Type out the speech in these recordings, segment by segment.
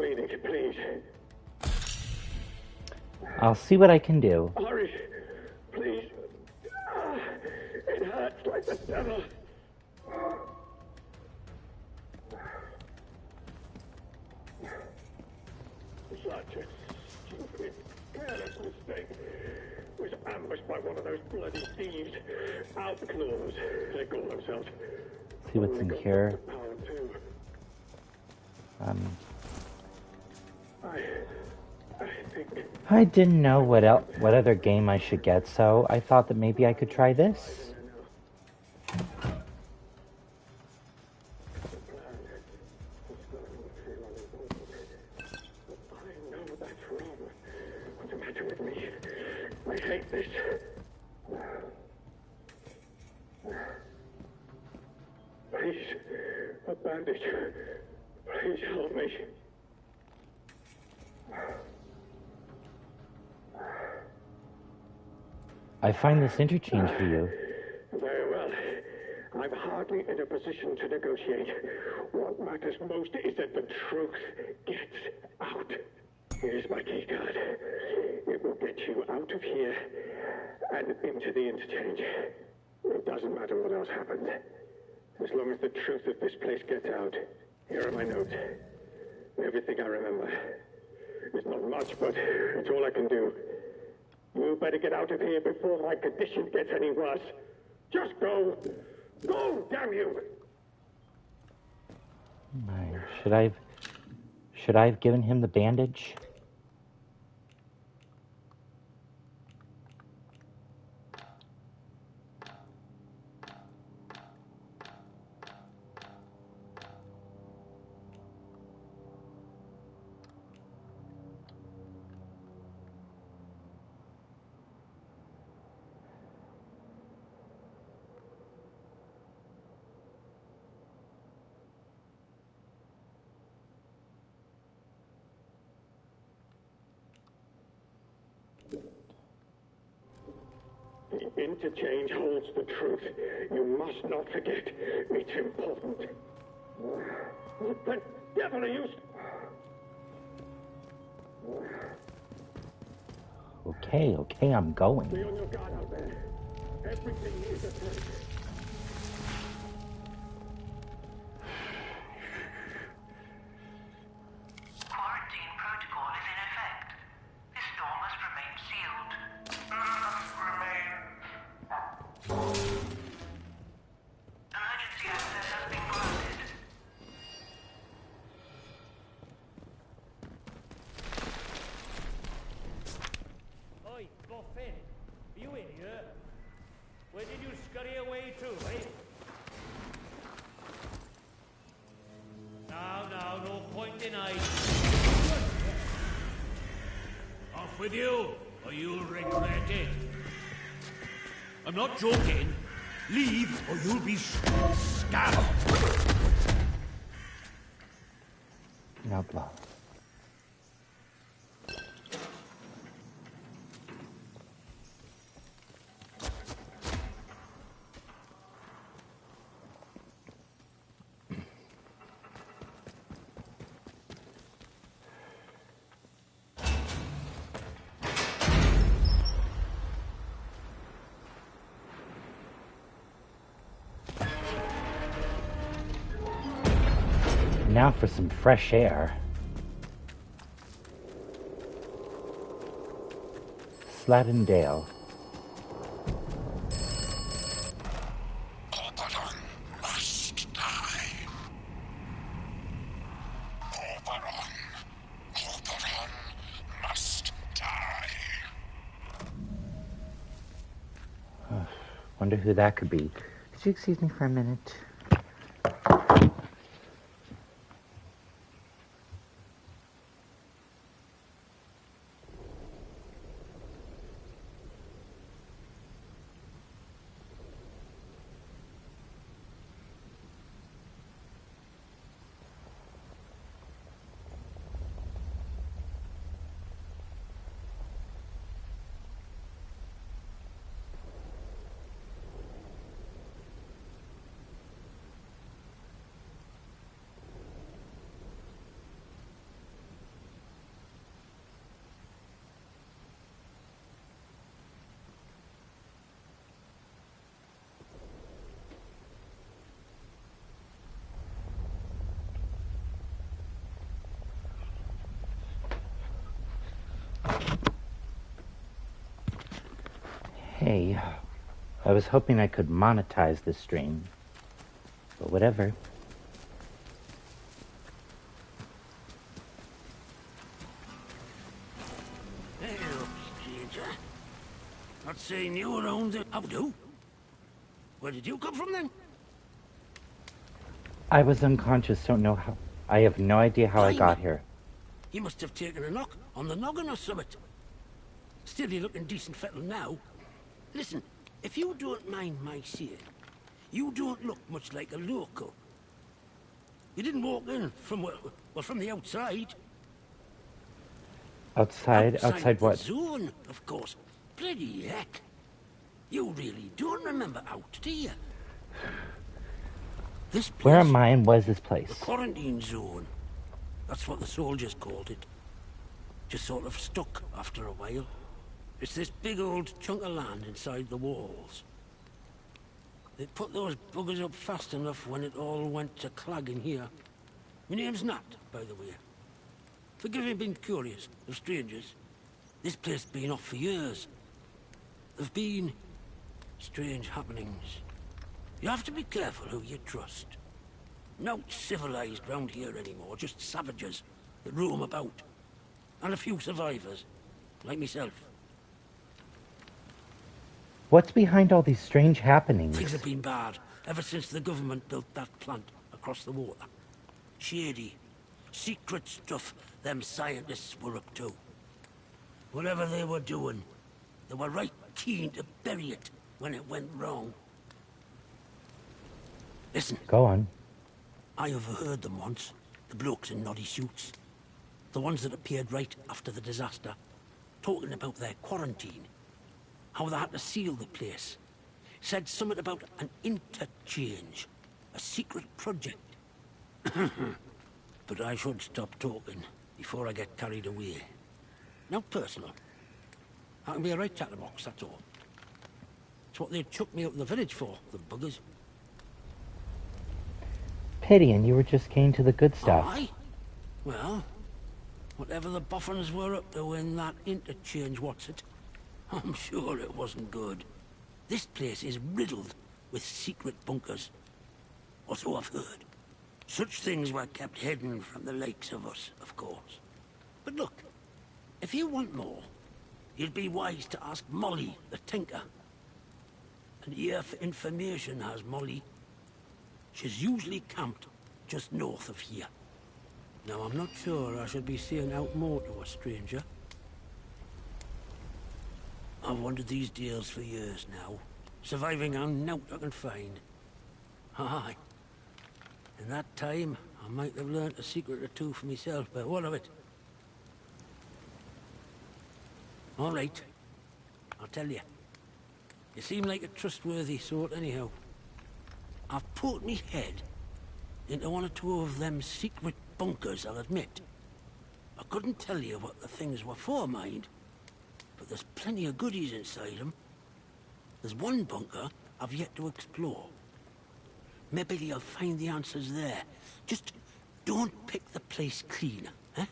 bleeding, please. I'll see what I can do. Hurry, please. It hurts like the devil. Such a stupid, careless mistake. Was ambushed by one of those bloody thieves. Outlaws, they call themselves. See what's in here. I didn't know what other game I should get, so I thought that maybe I could try this. I hate this. Please, a bandage. Please help me. I find this interchange for you. Very well. I'm hardly in a position to negotiate. What matters most is that the truth gets out. Here's my key card. It will get you out of here and into the interchange. It doesn't matter what else happens. As long as the truth of this place gets out. Here are my notes. Everything I remember. It's not much, but it's all I can do. You better get out of here before my condition gets any worse. Just go. Go, damn you! Should I have given him the bandage? The interchange holds the truth. You must not forget. It's important. What the devil are you? Okay, I'm going. Be on your guard out there. Everything is at risk. Quarantine protocol is in effect. This door must remain sealed. Emergency access has been granted. Oi, Boffin! You in here? Where did you scurry away to, eh? Now, no point in hiding. Off with you, or you'll regret it. I'm not joking. Leave, or you'll be stabbed. Now blow. Now for some fresh air. Slavendale. Oberon must die. Oberon must die. Wonder who that could be. Could you excuse me for a minute? Okay. I was hoping I could monetize this stream. But whatever. Hello, stranger. Not saying you around the... How do? Where did you come from, then? I was unconscious, don't know how... I have no idea how I got here. You must have taken a knock on the noggin or something. Still, you're looking decent fettled now. Listen, if you don't mind my saying, you don't look much like a local. You didn't walk in from, well, from the outside. Outside the what? zone, of course. Bloody heck. You really don't remember out, do you? This place, Where am I and was this place? the quarantine zone. That's what the soldiers called it. Just sort of stuck after a while. It's this big old chunk of land inside the walls. They put those buggers up fast enough when it all went to clag in here. My name's Nat, by the way. Forgive me being curious of strangers. This place has been off for years. There've been strange happenings. You have to be careful who you trust. Not civilized round here anymore, just savages that roam about. And a few survivors, like myself. What's behind all these strange happenings? Things have been bad ever since the government built that plant across the water. Shady, secret stuff them scientists were up to. Whatever they were doing, they were right keen to bury it when it went wrong. Listen. Go on. I overheard them once, the blokes in noddy suits. The ones that appeared right after the disaster, talking about their quarantine. How they had to seal the place. Said something about an interchange, a secret project. But I should stop talking before I get carried away. Not personal. I can be a right chatterbox, that's all. It's what they chucked me up the village for, the buggers. Pity, and you were just getting to the good stuff. Aye? Well, whatever the boffins were up to in that interchange, what's it? I'm sure it wasn't good. This place is riddled with secret bunkers. Or so I've heard. Such things were kept hidden from the likes of us, of course. But look, if you want more, you'd be wise to ask Molly, the tinker. And ear for information has Molly. She's usually camped just north of here. Now, I'm not sure I should be saying out more to a stranger. I've wanted these deals for years now, surviving on naught I can find. Aye. In that time, I might have learnt a secret or two for myself, but what of it? All right. I'll tell you. You seem like a trustworthy sort anyhow. I've put me head into one or two of them secret bunkers, I'll admit. I couldn't tell you what the things were for, mind. But there's plenty of goodies inside them. There's one bunker I've yet to explore. Maybe you'll find the answers there. Just don't pick the place clean, eh?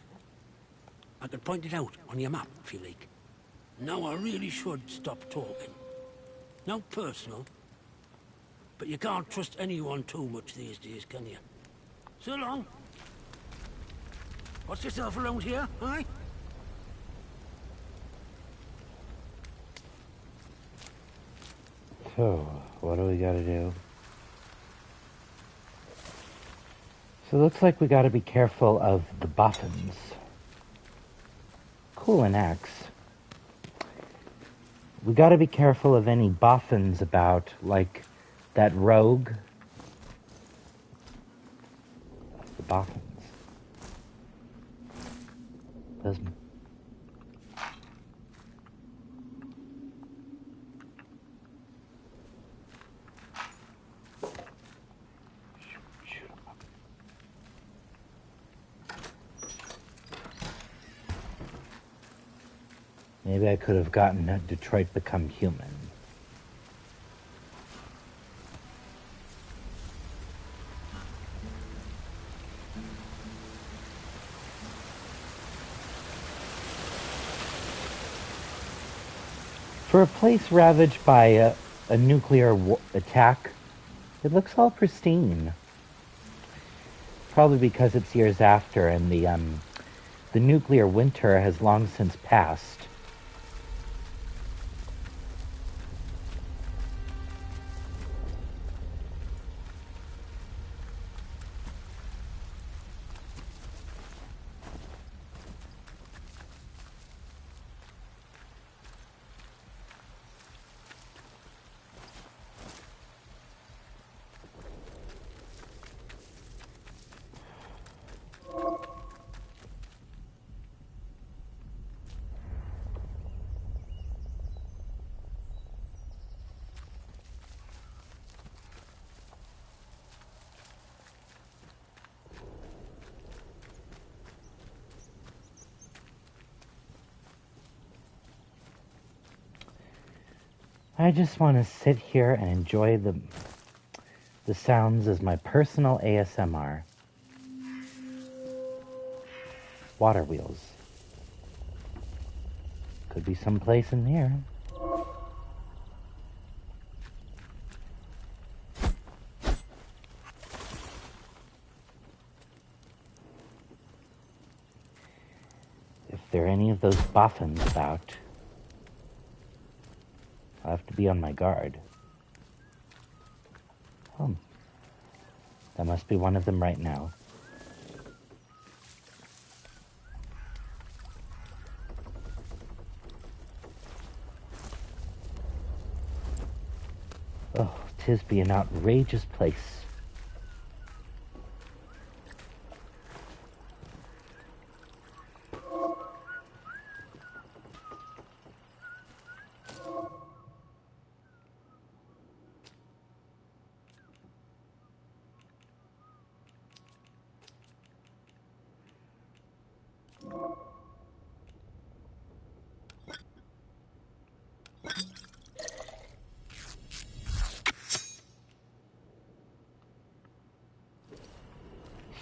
I could point it out on your map, if you like. Now I really should stop talking. Not personal, but you can't trust anyone too much these days, can you? So long. Watch yourself around here, aye? So, what do we gotta do? So it looks like we gotta be careful of the boffins. Cool an axe. We gotta be careful of any boffins about, like, that rogue. The boffins. Doesn't... Maybe I could have gotten Detroit Become Human. For a place ravaged by a nuclear attack, it looks all pristine. Probably because it's years after, and the nuclear winter has long since passed. I just want to sit here and enjoy the sounds as my personal ASMR. Water wheels. Could be someplace in here. If there are any of those boffins about, I'll have to be on my guard. That must be one of them right now. Oh, 'tis be an outrageous place.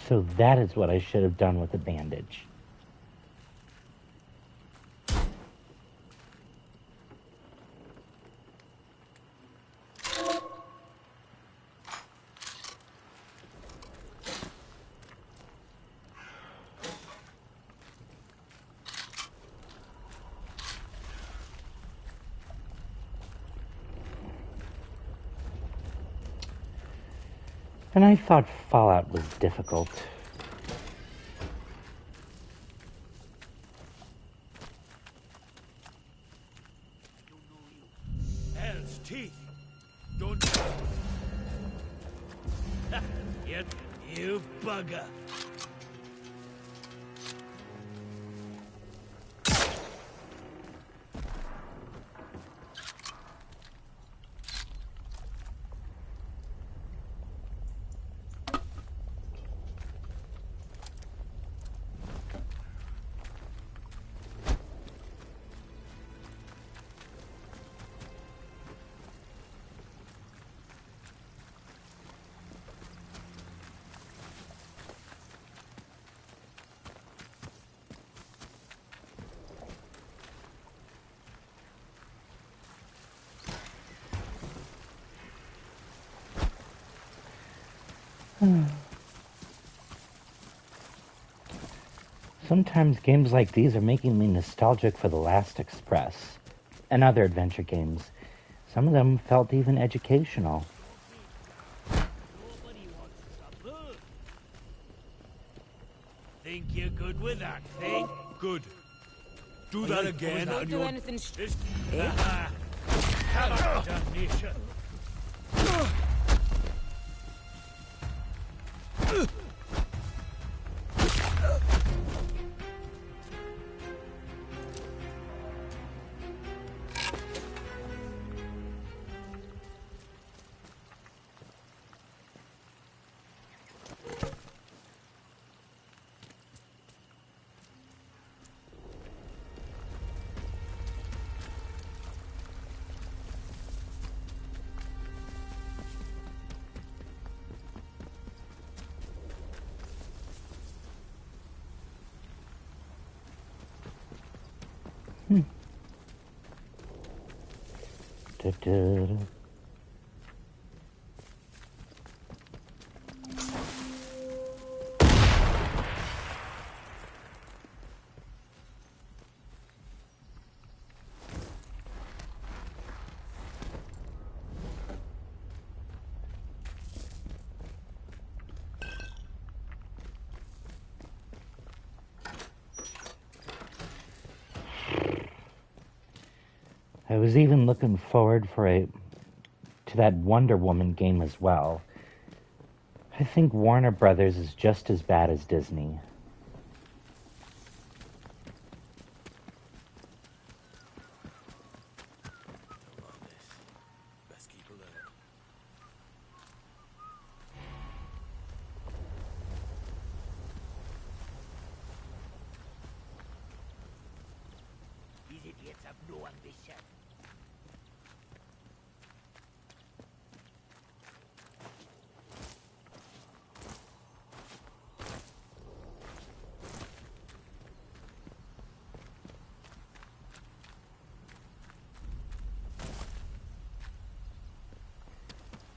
So that is what I should have done with the bandage. And I thought Fallout was difficult. Hell's teeth! Don't... you bugger! Sometimes games like these are making me nostalgic for The Last Express and other adventure games. Some of them felt even educational. Nobody wants supper. Think you're good with that thing? Good. Do that again. Don't do anything Come on, damnation. Da-da-da. I was even looking forward to that Wonder Woman game as well. I think Warner Brothers is just as bad as Disney. These idiots have no ambition.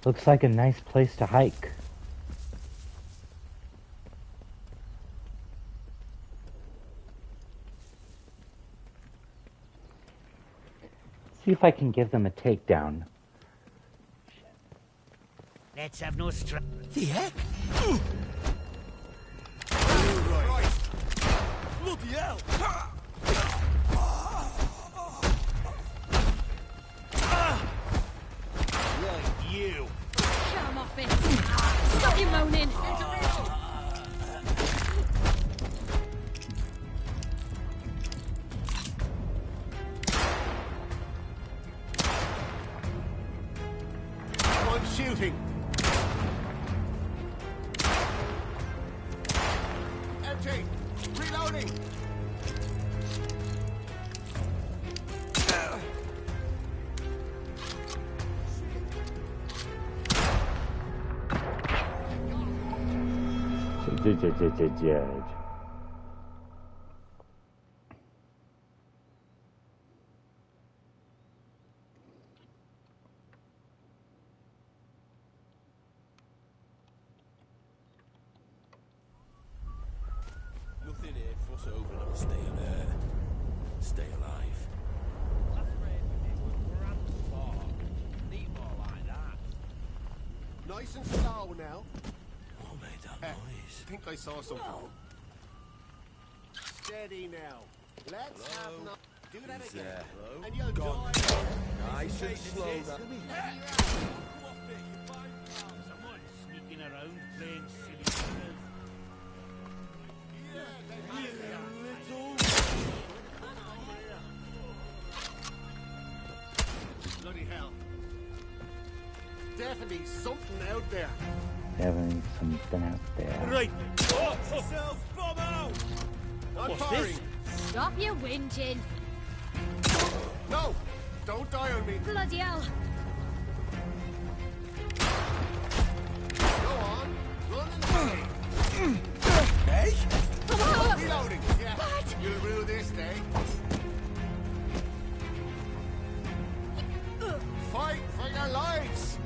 Looks like a nice place to hike. See if I can give them a takedown. Let's have no stress. The heck? Bloody hell! Like you. Come off it! Stop your moaning! I'm shooting. Empty. Reloading. Judge. Nothing here, fuss over them. Stay alert. Stay alive. Nice and slow now. What made that I noise? think I saw something. Steady now. Let's have no. Do that He's again. there. And you'll Gone. die. Nice and slow now. Someone's sneaking around playing silly games. Bloody hell. Definitely something out there. Having something out there. Right. Watch yourselves, bomb out! I'm What's firing. Stop your whinging! No! Don't die on me. Bloody hell! Go on. Run and Hey? reloading. Yeah. What? You'll rue this day. Fight for your lives.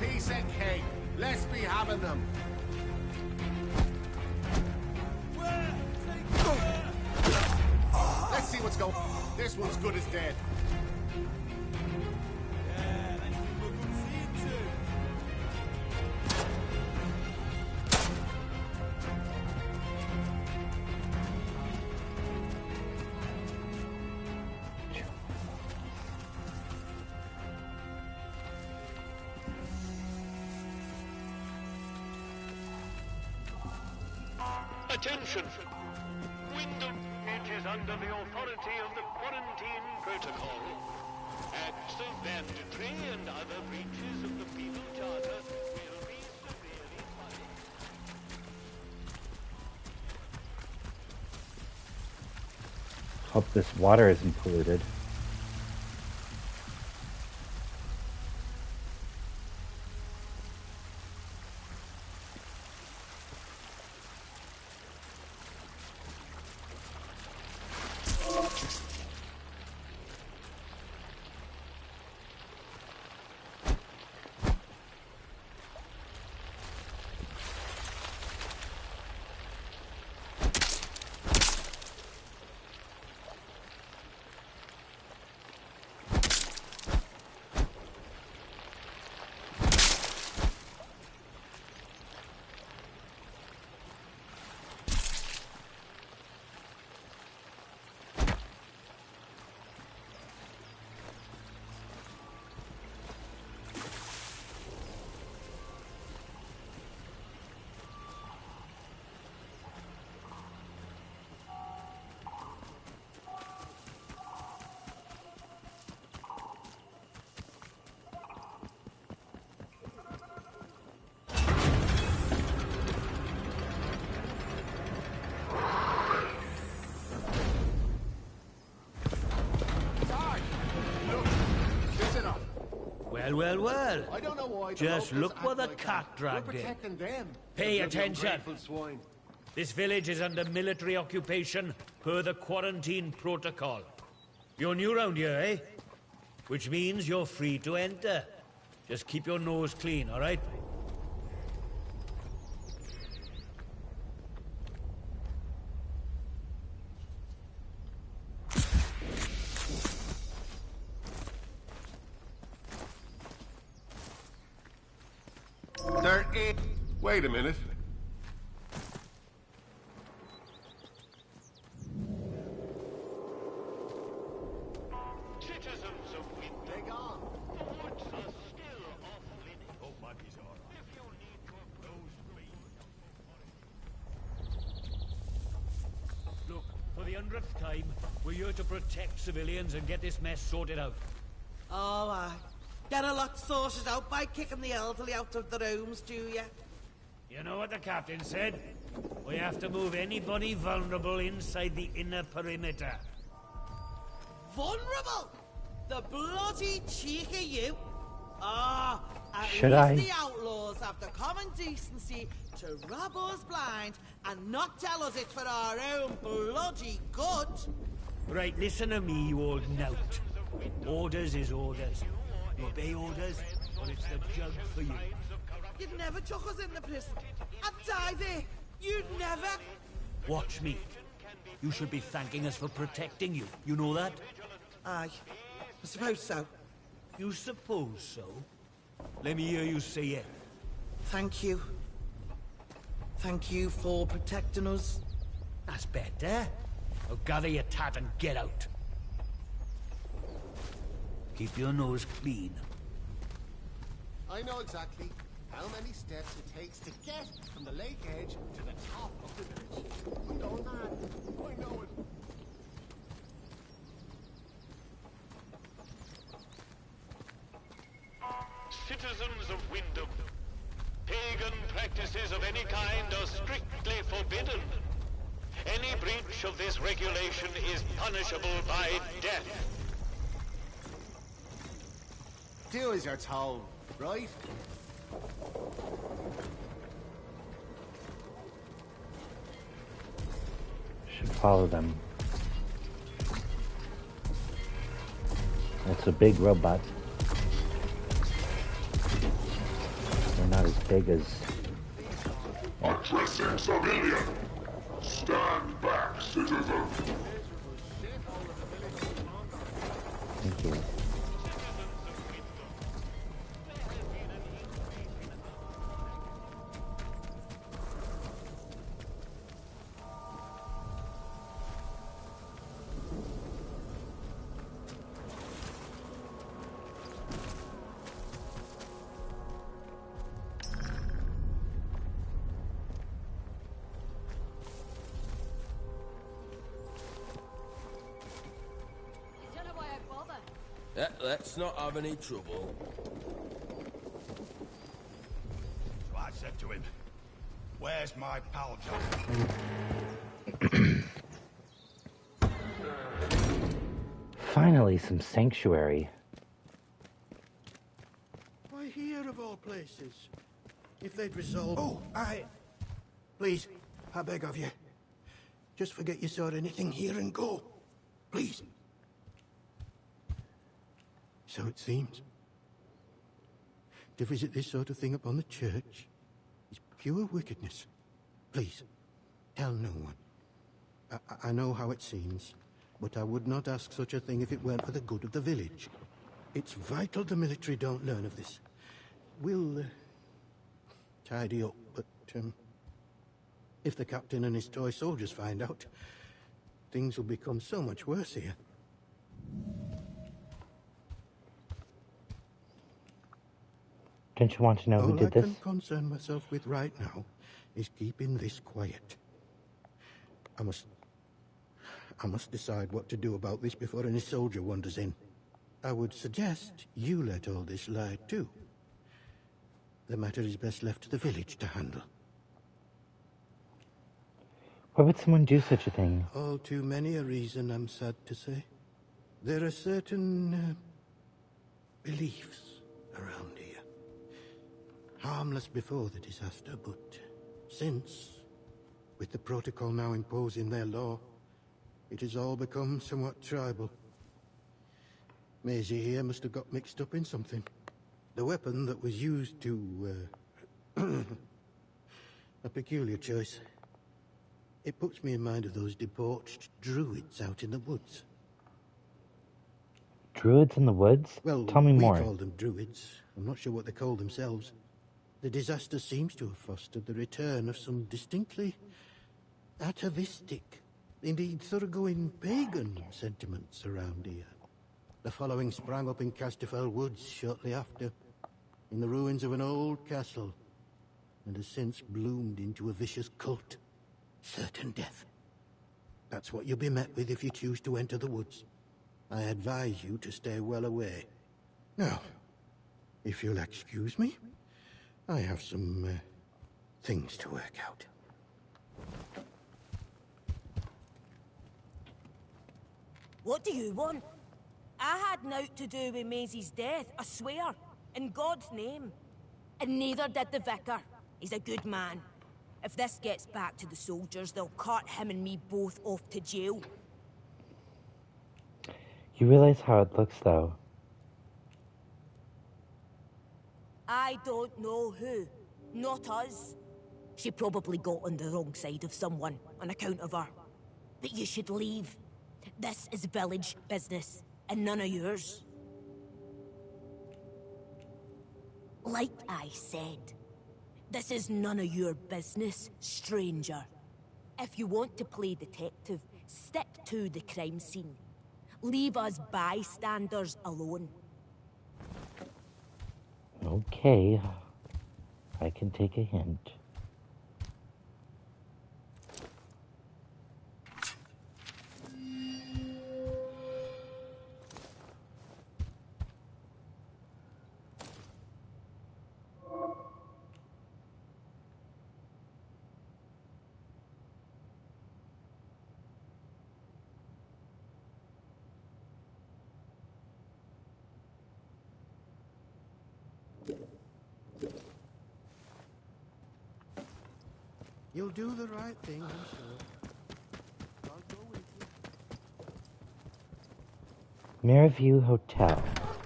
Peace and cake. Let's be having them. Let's see what's going. This one's good as dead. Attention! Wyndham Beach is under the authority of the quarantine protocol. Acts of banditry and other breaches of the penal charter will be severely punished. Hope this water isn't polluted. Well. I don't know why. Just look where the cat dragged We're in. protecting them. Pay The bloody attention. ungrateful swine. This village is under military occupation per the quarantine protocol. You're new round here, eh? Which means you're free to enter. Just keep your nose clean, all right? There is. Wait a minute. Citizens of Winter, They gone. the woods are still off-limits. Oh, Buggy's all right. If you need to approach me... Look, for the 100th time, we're here to protect civilians and get this mess sorted out. Oh, aye. Get a lot sorted out by kicking the elderly out of the rooms, do you? You know what the captain said? We have to move anybody vulnerable inside the inner perimeter. Vulnerable? The bloody cheek of you! Ah, at Should least I? the outlaws have the common decency to rob us blind and not tell us it's for our own bloody good. Right, listen to me, you old knout. Orders is orders. You obey orders, or it's the jug for you. You'd never took us in the prison. I'd die there. You'd never. Watch me. You should be thanking us for protecting you. You know that? Aye, I suppose so. You suppose so? Let me hear you say it. Thank you. Thank you for protecting us. That's better. Now gather your tat and get out. Keep your nose clean. I know exactly how many steps it takes to get from the lake edge to the top of the village. I'm going mad. I know it. Citizens of Wyndham, pagan practices of any kind are strictly forbidden. Any breach of this regulation is punishable by death. Do as you're told, right? Should follow them. It's a big robot. They're not as big as... Addressing civilian. Stand back, citizen. Thank you. You don't know why I bother. Let's not have any trouble. So I said to him, "Where's my pal John?" Finally, some sanctuary. Why here of all places? If they'd resolved... Oh, Please, I beg of you. Just forget you saw anything here and go. Please. So it seems. To visit this sort of thing upon the church is pure wickedness. Please, tell no one. I know how it seems, but I would not ask such a thing if it weren't for the good of the village. It's vital the military don't learn of this. We'll tidy up, but if the captain and his toy soldiers find out, things will become so much worse here. Don't you want to know who All did I this? can concern myself with right now is keeping this quiet. I must decide what to do about this before any soldier wanders in. I would suggest you let all this lie too. The matter is best left to the village to handle. Why would someone do such a thing? All too many a reason, I'm sad to say. There are certain beliefs around here. Harmless before the disaster, but since, with the protocol now imposing their law, it has all become somewhat tribal. Maisie here must have got mixed up in something. The weapon that was used to, a peculiar choice. It puts me in mind of those debauched druids out in the woods. Druids in the woods? Well, tell me more. We call them druids. I'm not sure what they call themselves. The disaster seems to have fostered the return of some distinctly atavistic, indeed thoroughgoing pagan sentiments around here. The following sprang up in Casterfell Woods shortly after, in the ruins of an old castle, and has since bloomed into a vicious cult. Certain death. That's what you'll be met with if you choose to enter the woods. I advise you to stay well away. Now, if you'll excuse me, I have some things to work out. What do you want? I had naught to do with Maisie's death, I swear, in God's name. And neither did the vicar. He's a good man. If this gets back to the soldiers, they'll cart him and me both off to jail. You realize how it looks, though. I don't know who. Not us. She probably got on the wrong side of someone on account of her. But you should leave. This is village business, and none of yours. Like I said, this is none of your business, stranger. If you want to play detective, stick to the crime scene. Leave us bystanders alone. Okay. I can take a hint. You'll do the right thing, I'm sure. I'll go with you. Maryview Hotel.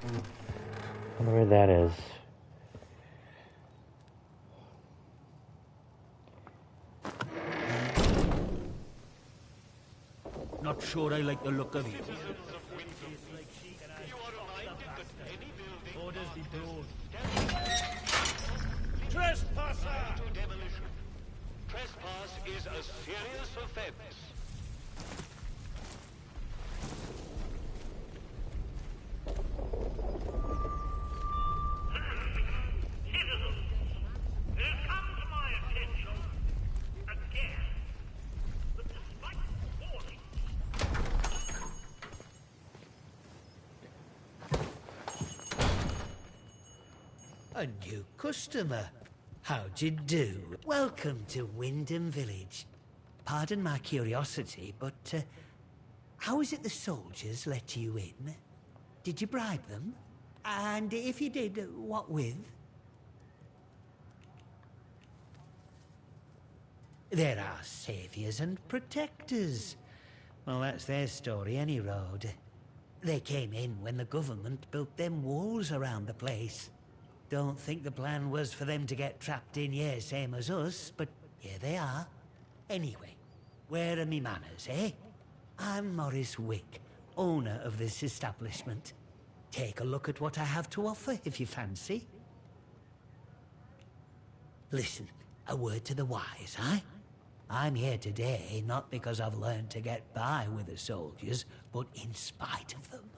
I wonder where that is. Not sure I like the look of it. Orders be broad. Trespasser! Trespass is a serious offense. Citizens, it comes to my attention again that despite warning, A new customer. How'd you do? Welcome to Wyndham Village. Pardon my curiosity, but how is it the soldiers let you in? Did you bribe them? And if you did, what with? There are saviors and protectors. Well, that's their story, any road. They came in when the government built them walls around the place. Don't think the plan was for them to get trapped in here, same as us, but here they are. Anyway, where are me manners, eh? I'm Morris Wick, owner of this establishment. Take a look at what I have to offer, if you fancy. Listen, a word to the wise, eh? I'm here today not because I've learned to get by with the soldiers, but in spite of them.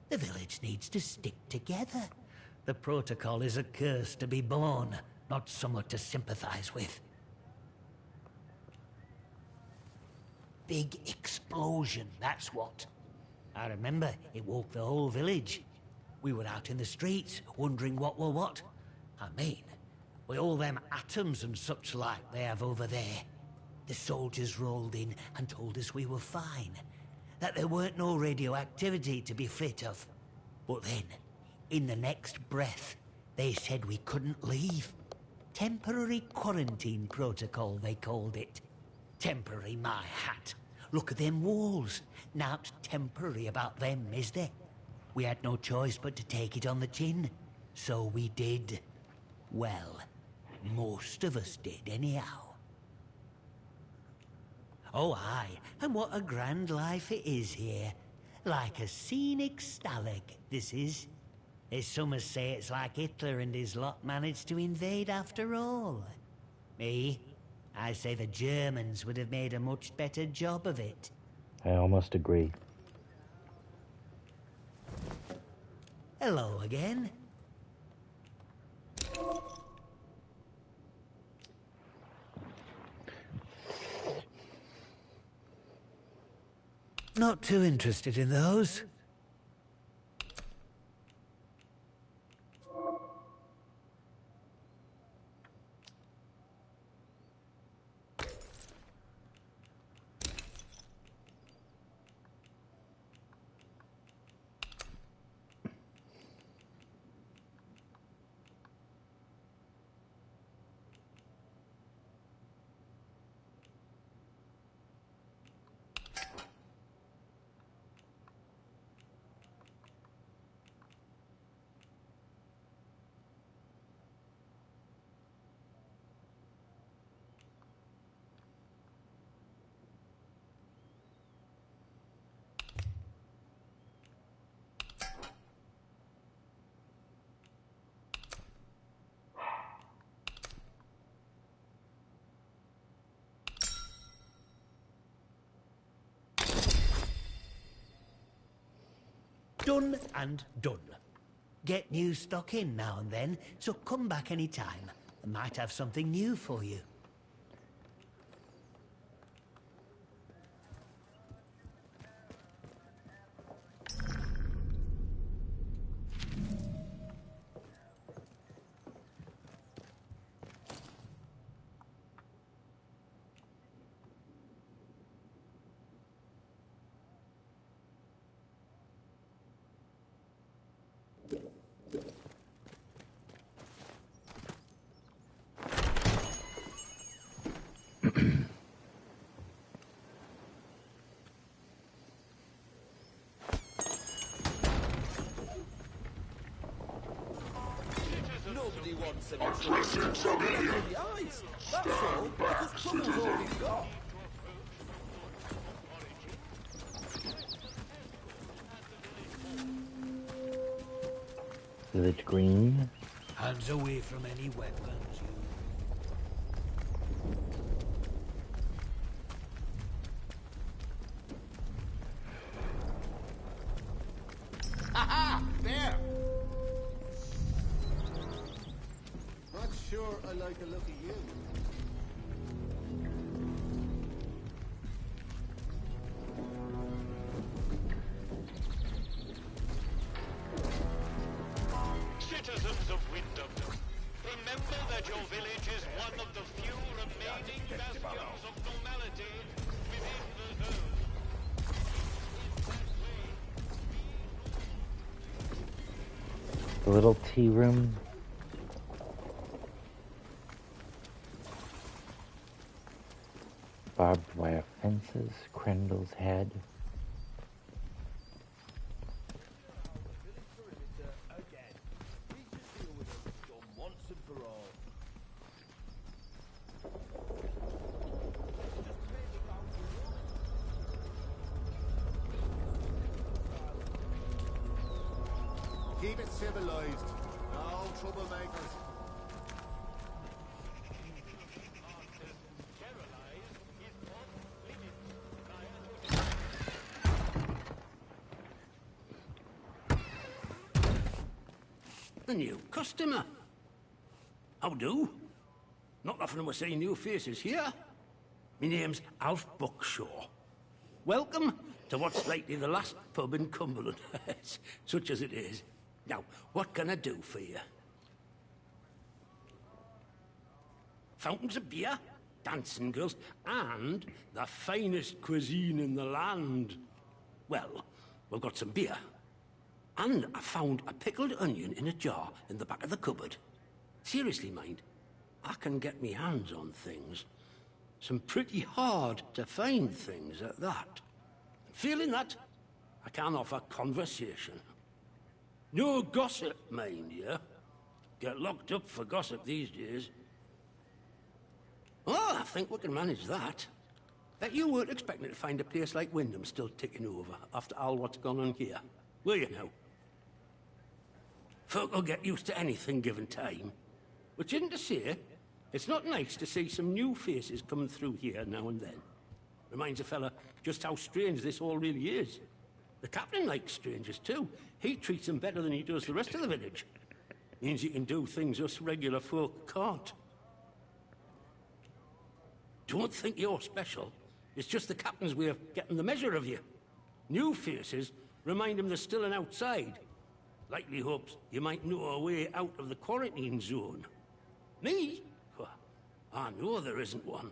The village needs to stick together. The protocol is a curse to be born, not somewhat to sympathize with. Big explosion, that's what. I remember it woke the whole village. We were out in the streets, wondering what were what. I mean, with all them atoms and such like they have over there. The soldiers rolled in and told us we were fine, that there weren't no radioactivity to be frit of. But then, in the next breath, They said we couldn't leave. Temporary quarantine protocol, they called it. Temporary, my hat. Look at them walls. Naught temporary about them, is there? We had no choice but to take it on the chin. So we did. Well, most of us did, anyhow. Oh, aye, and what a grand life it is here. Like a scenic stalag, this is. As some say it's like Hitler and his lot managed to invade after all. Me? I say the Germans would have made a much better job of it. I almost agree. Hello again. Not too interested in those. Done and done. Get new stock in now and then, so come back any time. I might have something new for you. Nobody wants them in the eyes. That's all, because trouble's all we've got. Village green. Hands away from any weapons, you. Ha-ha! There! Not sure I like the look of you. Citizens of Wyndham, remember that your village is one of the few remaining bastions of normality within the zone. The little tea room. Barbed wire fences, Crendle's head. Once and for all. Keep it civilized. No troublemakers. A new customer. How do? Not often we're seeing new faces here. My name's Alf Buckshaw. Welcome to what's likely the last pub in Cumberland, such as it is. Now, what can I do for you? Fountains of beer, dancing girls, and the finest cuisine in the land. Well, we've got some beer. And I found a pickled onion in a jar in the back of the cupboard. Seriously, mind, I can get me hands on things. Some pretty hard to find things at that. Feeling that, I can offer conversation. No gossip, mind you. Get locked up for gossip these days. Oh, I think we can manage that. Bet you weren't expecting to find a place like Wyndham still ticking over after all what's gone on here, were you now? Folk will get used to anything given time. Which isn't to say, it's not nice to see some new faces coming through here now and then. Reminds a fella just how strange this all really is. The captain likes strangers too. He treats them better than he does the rest of the village. Means he can do things us regular folk can't. Don't think you're special. It's just the captain's way of getting the measure of you. New faces remind him there's still an outside. Likely hopes you might know a way out of the quarantine zone. Me? Well, I know there isn't one.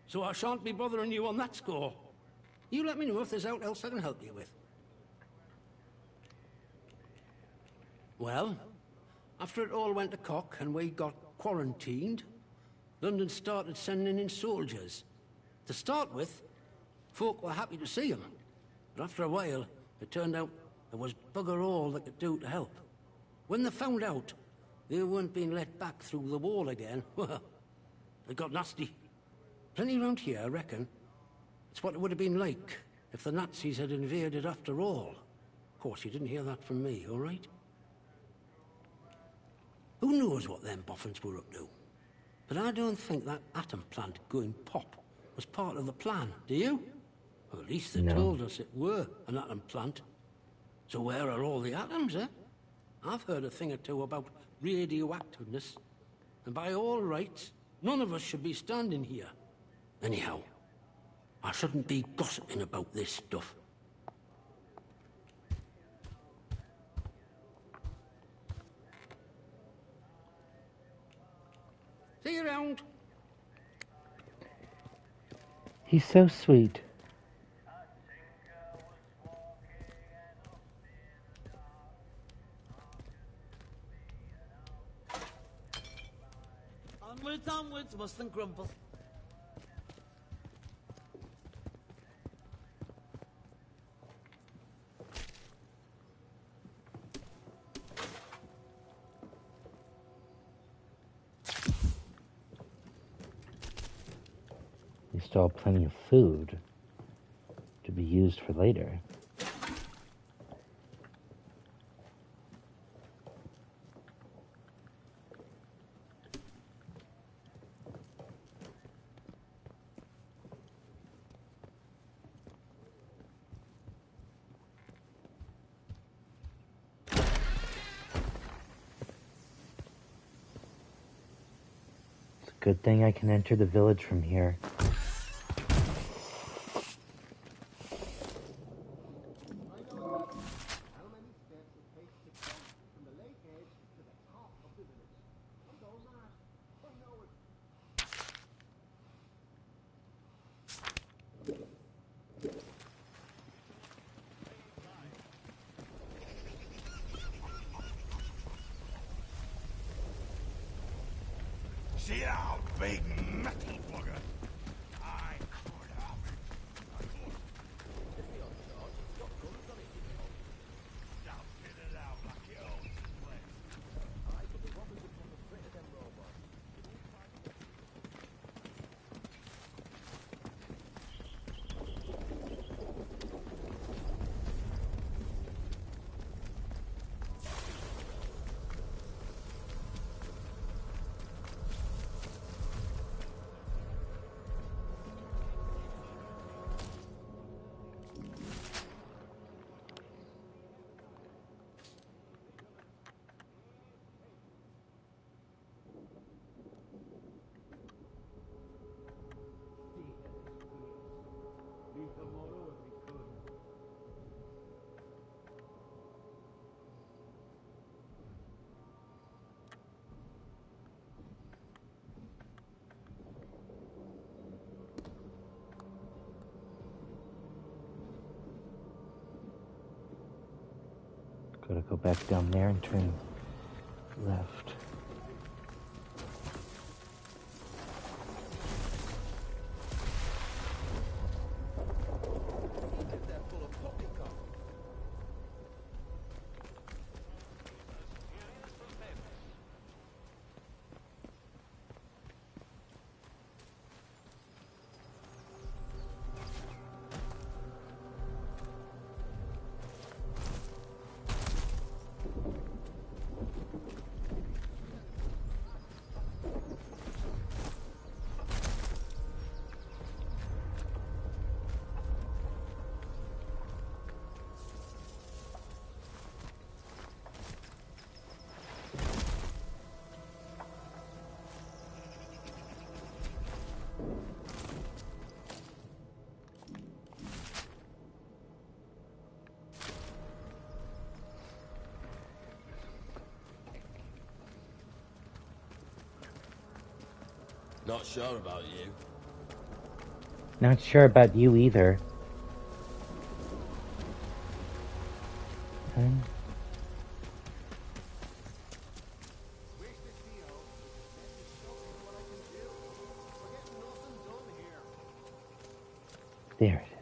So I shan't be bothering you on that score. You let me know if there's aught else I can help you with. Well, after it all went to cock and we got quarantined, London started sending in soldiers. To start with, folk were happy to see them. But after a while, it turned out there was bugger all they could do to help. When they found out they weren't being let back through the wall again, well, they got nasty. Plenty round here, I reckon. It's what it would have been like if the Nazis had invaded after all. Of course, you didn't hear that from me, all right? Who knows what them boffins were up to? But I don't think that atom plant going pop was part of the plan, do you? Well, at least they told us it were an atom plant. So where are all the atoms, eh? I've heard a thing or two about radioactiveness. And by all rights, none of us should be standing here. Anyhow, I shouldn't be gossiping about this stuff. See you around. He's so sweet. Onwards, onwards, mustn't grumble. They still have plenty of food to be used for later. Good thing I can enter the village from here. See how big metal bugger. I could have it. I could. Now get it out like your own flesh. Aye, but the robbers have got the fit of them robots. Gotta go back down there and turn left. Not sure about you. Not sure about you either. Okay. There it is.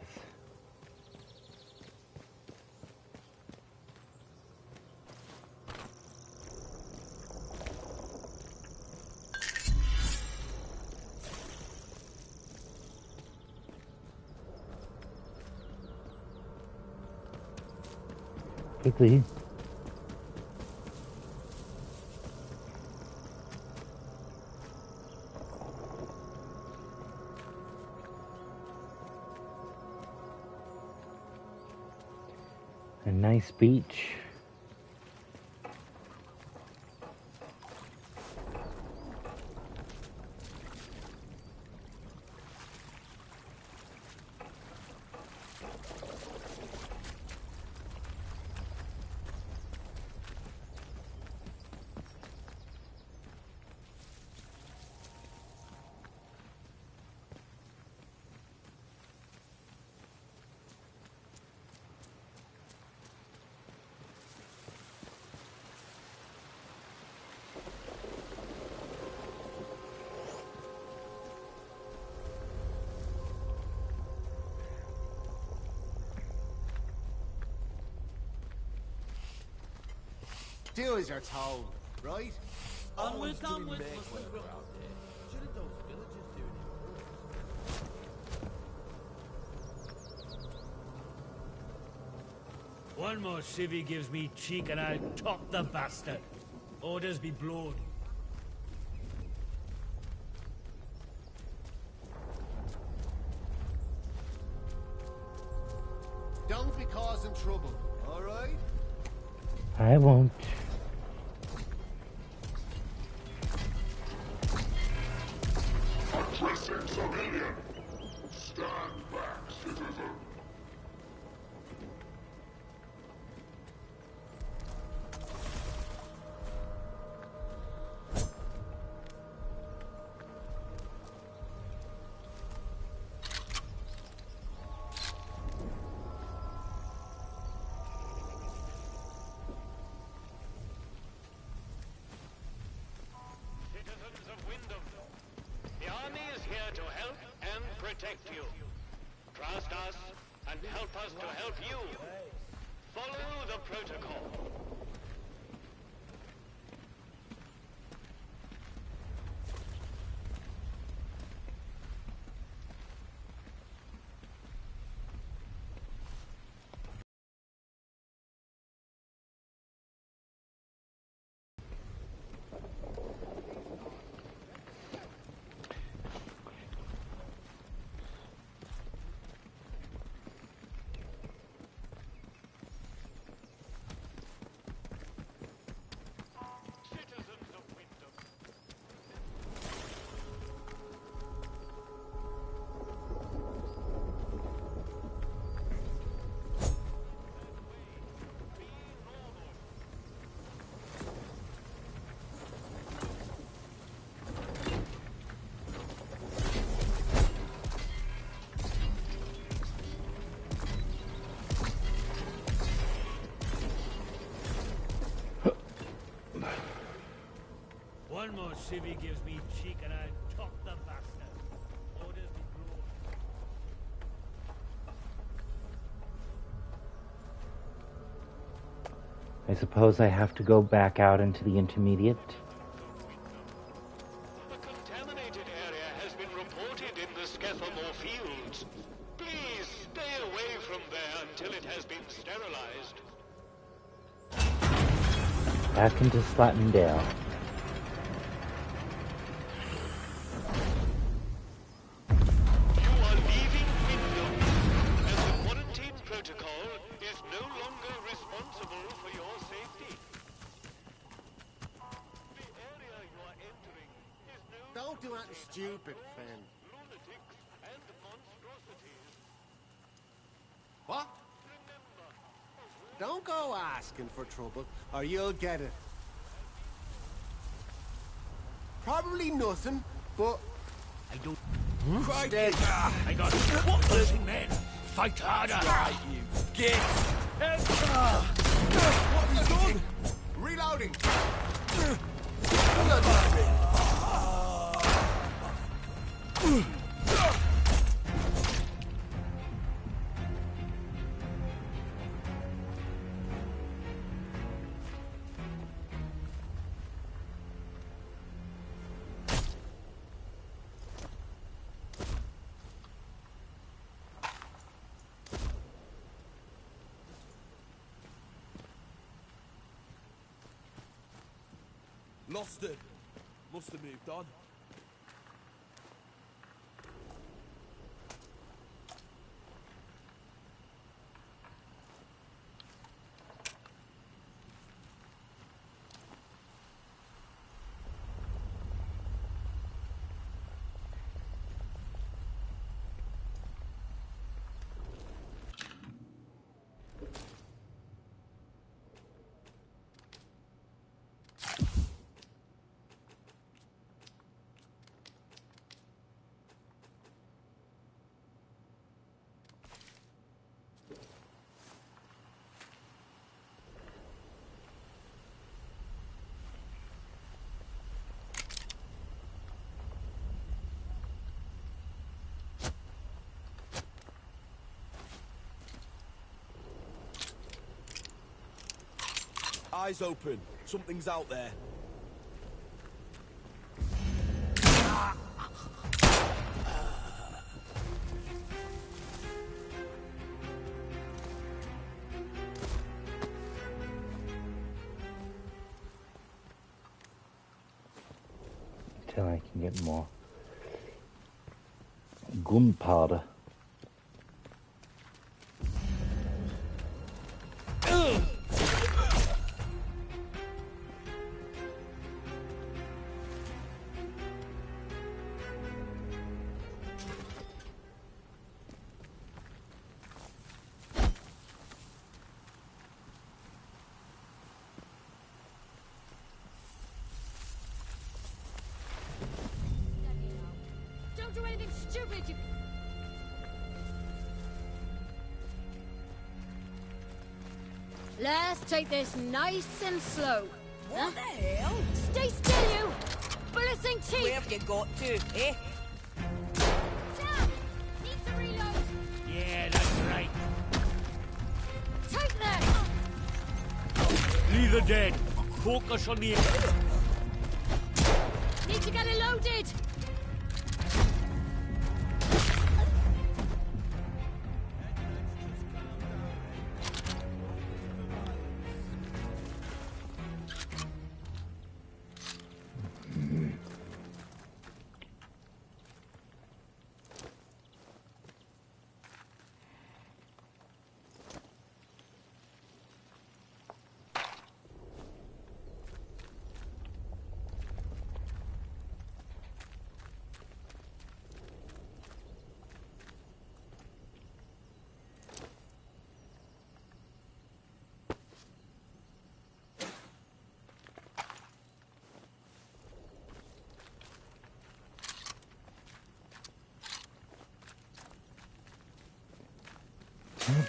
Quickly. A nice beach. Do as you're told, right? Onwards, onwards, Make must way we around run? here. Shouldn't those villagers do it? One more civvy gives me cheek and I'll top the bastard. Orders be blowed. Don't be causing trouble, all right? I won't. Addressing civilian. Stand back, citizen. Citizens of Wyndham, the army is here to help and protect you. Trust us and help us to help you. Follow the protocol. civvy gives me cheek and I'll top the bastard. Orders be broad. I suppose I have to go back out into the intermediate. A contaminated area has been reported in the Skethamore fields. Please stay away from there until it has been sterilized. Back into Slattendale. You are leaving Wyndham, and the quarantine protocol is no longer responsible for your safety. The area you are entering is no Don't do anything stupid, friend. lunatics and monstrosities. What? Don't go asking for trouble, or you'll get it. Probably nothing, but... I don't... Dead. I got what listen, men. Fight harder. Right, you git! What are you doing? Reloading. Lost it. Must have moved on. Eyes open. Something's out there. Till I can get more gunpowder. Don't do anything stupid, you... Let's take this nice and slow. What the hell? Stay still, you! Bullets ain't cheap! Where have you got to, eh? Sam! Need to reload! Yeah, that's right. Take that! Leave the dead. Focus on the... Need to get it loaded!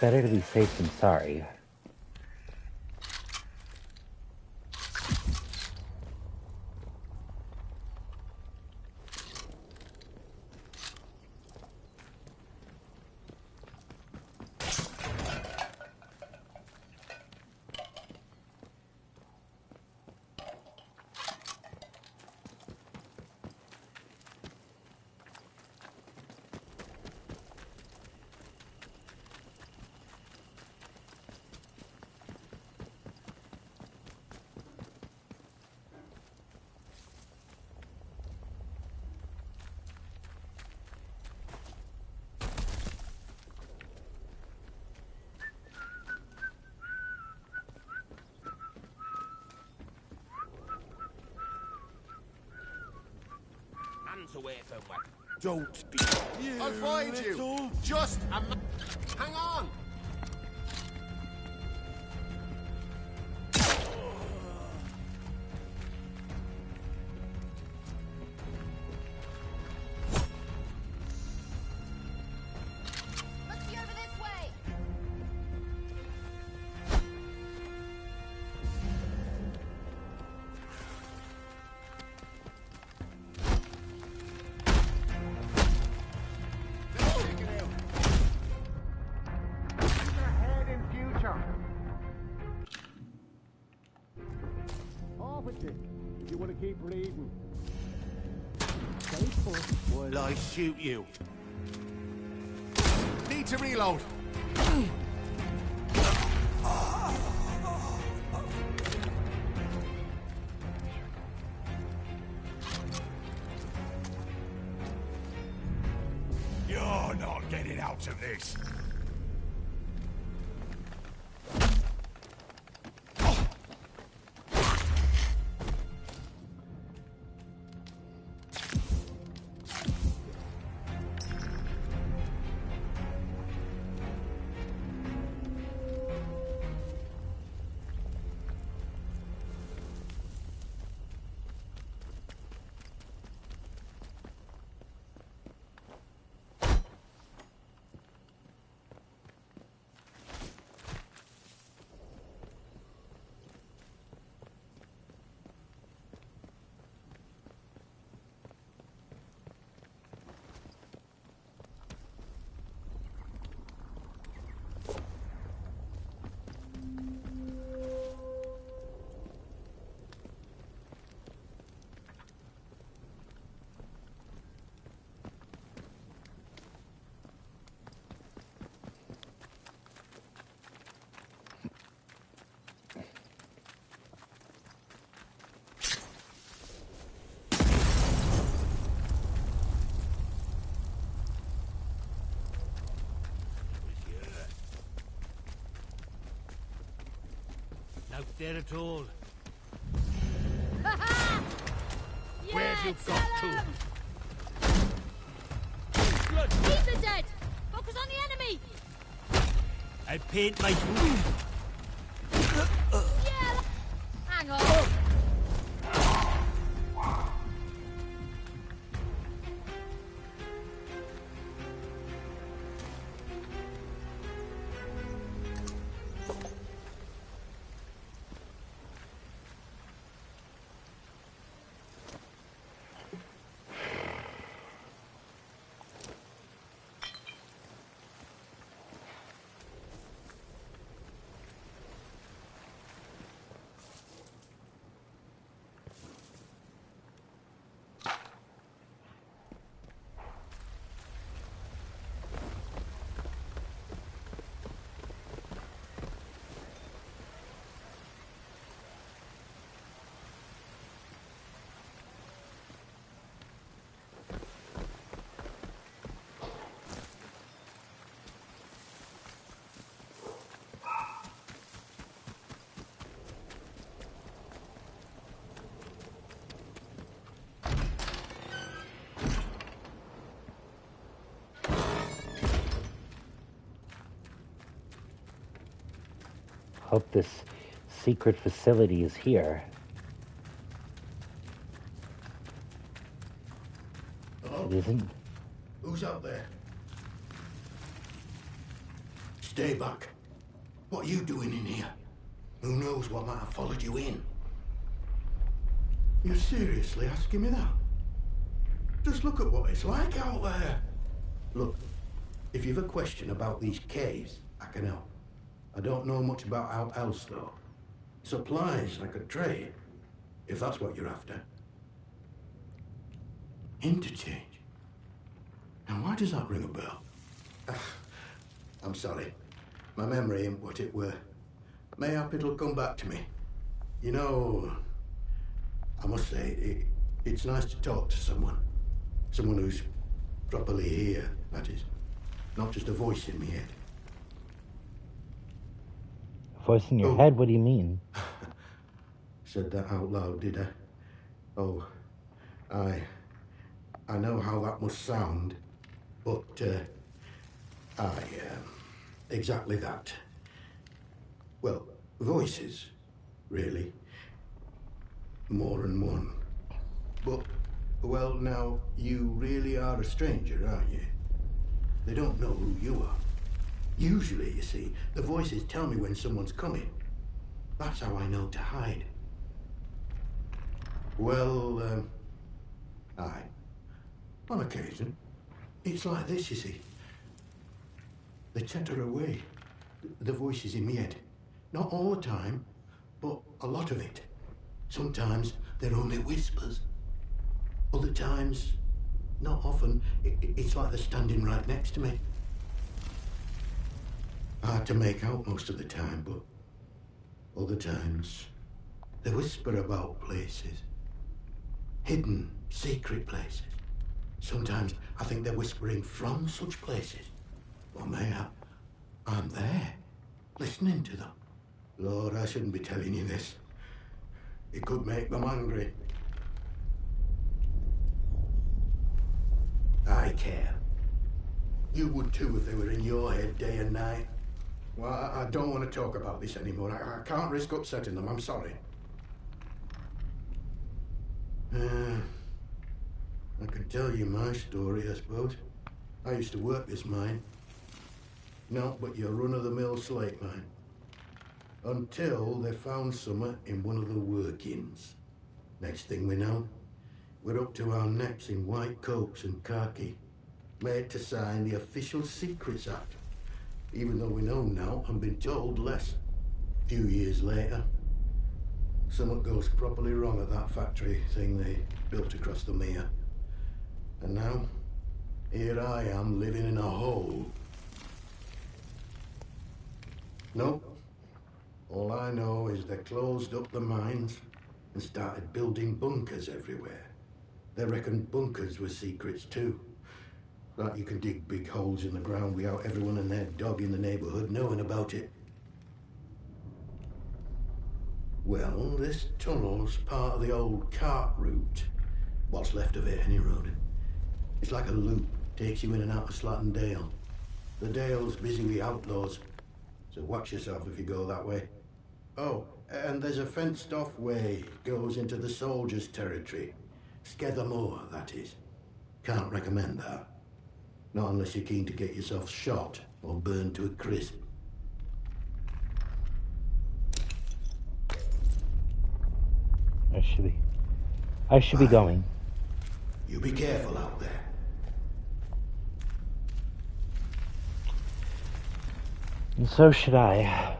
Better to be safe than sorry. miles away from one. Don't be... I'll find you. Just hang on. Must be over this way. Head in future. Off with it. If you want to keep reading. Faithful. Will I shoot you? Need to reload. You're not getting out of this. Out there at all. Where'd you got to? Keep the dead. Focus on the enemy. I paid my dues. Yeah. Hang on. Hope this secret facility is here. Hello? It isn't. Who's out there? Stay back. What are you doing in here? Who knows what might have followed you in? You're seriously asking me that? Just look at what it's like out there. Look, if you've a question about these caves, I can help. I don't know much about out else, though. Supplies I could trade, if that's what you're after. Interchange? Now, why does that ring a bell? I'm sorry. My memory ain't what it were. Mayhap it'll come back to me. You know, I must say, it's nice to talk to someone. Someone who's properly here, that is. Not just a voice in my head. Voice in your head? What do you mean? Said that out loud, did I? Oh, I know how that must sound, but, exactly that. Well, voices, really. More than one. But, well, now, you really are a stranger, aren't you? They don't know who you are. Usually, you see, the voices tell me when someone's coming. That's how I know to hide. Well, aye. On occasion. It's like this, you see. They chatter away. The voices in my head. Not all the time, but a lot of it. Sometimes they're only whispers. Other times, not often, it's like they're standing right next to me. Hard to make out most of the time, but other times, they whisper about places. Hidden, secret places. Sometimes I think they're whispering from such places. Or may I'm there, listening to them. Lord, I shouldn't be telling you this. It could make them angry. I care. You would too if they were in your head day and night. Well, I don't want to talk about this anymore. I can't risk upsetting them, I'm sorry. I can tell you my story, I suppose. I used to work this mine. No, but your run-of-the-mill slate mine. Until they found summer in one of the workings. Next thing we know, we're up to our necks in white coats and khaki, made to sign the Official Secrets Act, even though we know now and been told less. A few years later, something goes properly wrong at that factory thing they built across the mere. And now, here I am living in a hole. Nope. All I know is they closed up the mines and started building bunkers everywhere. They reckoned bunkers were secrets too. Like you can dig big holes in the ground without everyone and their dog in the neighborhood knowing about it. Well, this tunnel's part of the old cart route. What's left of it, any road. It's like a loop, takes you in and out of Slatton Dale. The Dale's busy with outlaws, so watch yourself if you go that way. Oh, and there's a fenced-off way goes into the soldiers' territory. Skethermore, that is. Can't recommend that. Not unless you're keen to get yourself shot or burned to a crisp. I should be going. You be careful out there. And so should I.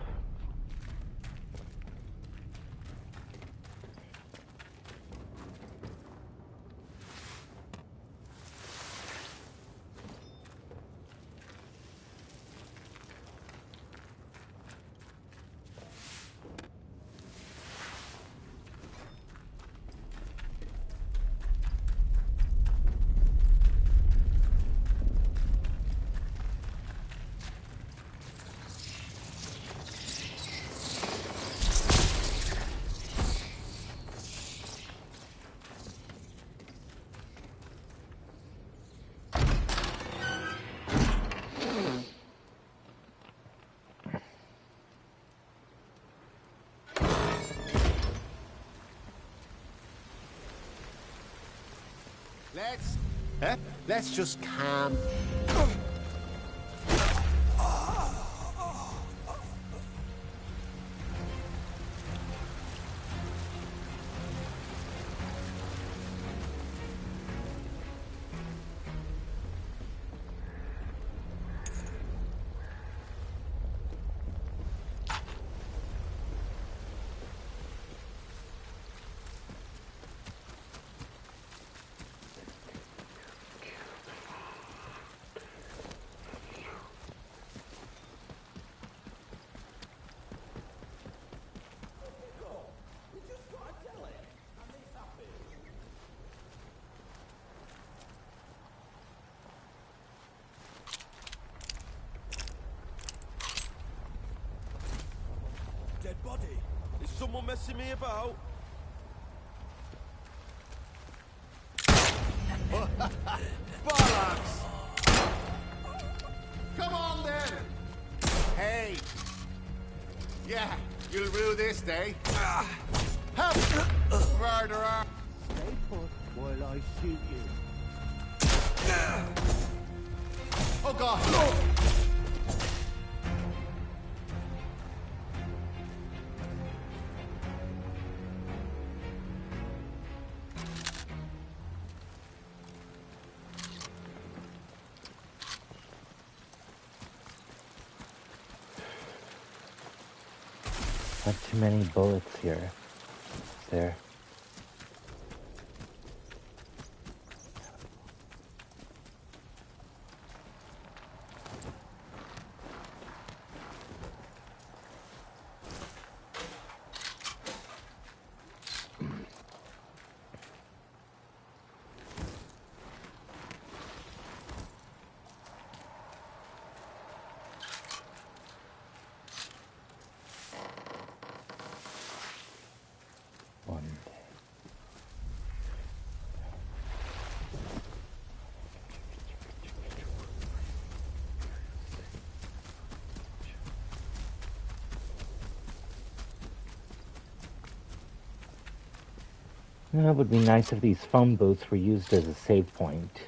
Let's just calm. Dead body? Is someone messing me about? What? Bollocks! Come on then! Hey! Yeah, you'll rue this day. Help! Murderer! Stay put while I shoot you. Oh God! Not too many bullets here. Is there? It would be nice if these phone booths were used as a save point.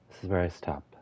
This is where I stop.